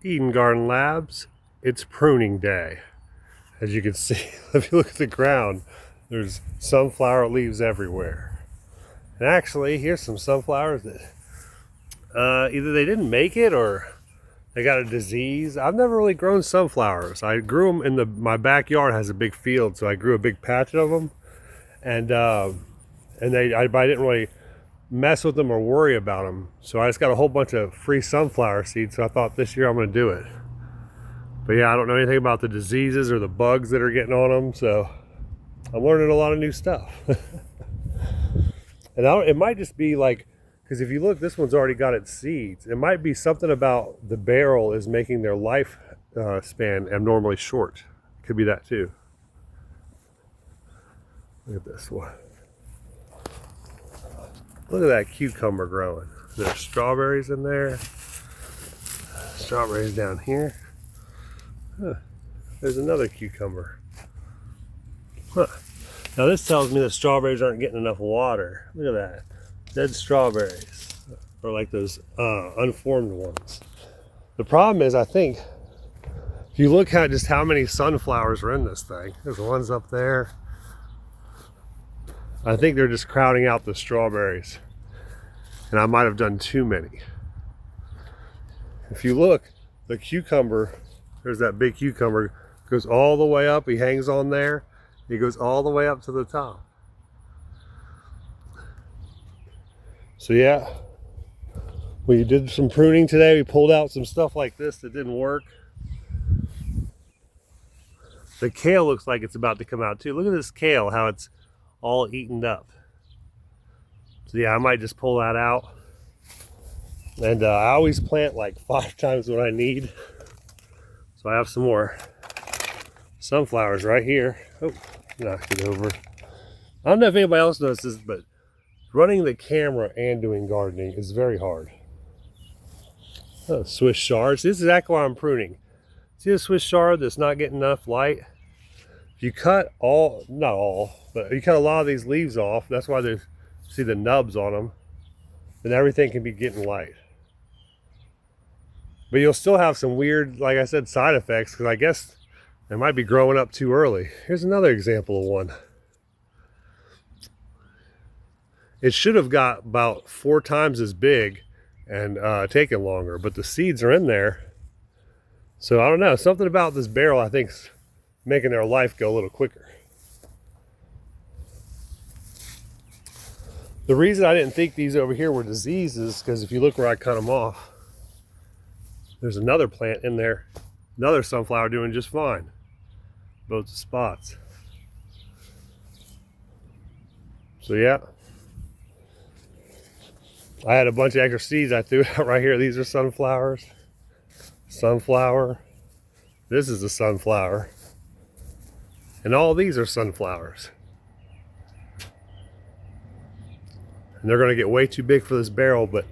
Eden Garden Labs, it's pruning day. As you can see, if you look at the ground, there's sunflower leaves everywhere. And actually, here's some sunflowers that either they didn't make it or they got a disease. I've never really grown sunflowers. I grew them in my backyard has a big field, so I grew a big patch of them, and I didn't really mess with them or worry about them. So I just got a whole bunch of free sunflower seeds. So I thought this year I'm going to do it. But yeah, I don't know anything about the diseases or the bugs that are getting on them. So I'm learning a lot of new stuff. And it might just be like, because if you look, this one's already got its seeds. It might be something about the barrel is making their life span abnormally short. Could be that too. Look at this one. Look at that cucumber growing. There's strawberries in there. Strawberries down here. Huh. There's another cucumber. Huh. Now this tells me the strawberries aren't getting enough water. Look at that. Dead strawberries. Or like those unformed ones. The problem is, I think, if you look at just how many sunflowers are in this thing. There's ones up there. I think they're just crowding out the strawberries. And I might have done too many. If you look, the cucumber, there's that big cucumber, goes all the way up. He hangs on there. He goes all the way up to the top. So yeah, we did some pruning today. We pulled out some stuff like this that didn't work. The kale looks like it's about to come out too. Look at this kale, how it's all eaten up. So yeah, I might just pull that out. And I always plant like 5 times what I need. So I have some more sunflowers right here. Oh, knocked it over. I don't know if anybody else knows this, but running the camera and doing gardening is very hard. Oh, Swiss chard. This is exactly why I'm pruning. See the Swiss chard that's not getting enough light? If you cut all, not all, but you cut a lot of these leaves off, that's why there's, see the nubs on them, then everything can be getting light. But you'll still have some weird, like I said, side effects, because I guess they might be growing up too early. Here's another example of one. It should have got about 4 times as big and taken longer, but the seeds are in there. So I don't know, something about this barrel I think is making their life go a little quicker. The reason I didn't think these over here were diseases, because if you look where I cut them off, there's another plant in there, another sunflower doing just fine. Both spots. So yeah, I had a bunch of extra seeds I threw out right here. These are sunflowers. Sunflower. This is a sunflower. And all these are sunflowers. And they're going to get way too big for this barrel, but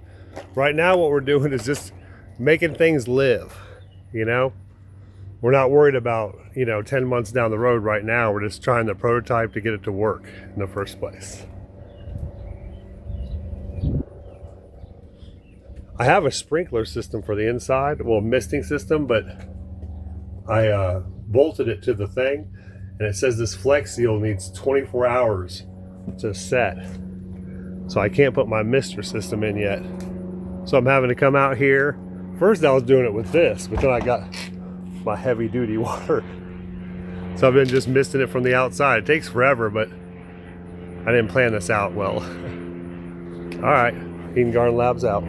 right now what we're doing is just making things live, you know? We're not worried about, 10 months down the road right now. We're just trying the prototype to get it to work in the first place. I have a sprinkler system for the inside, well, misting system, but I bolted it to the thing, and it says this Flex Seal needs 24 hours to set. So I can't put my mister system in yet. So I'm having to come out here. First I was doing it with this, but then I got my heavy duty water. So I've been just misting it from the outside. It takes forever, but I didn't plan this out well. All right, Eden Garden Labs out.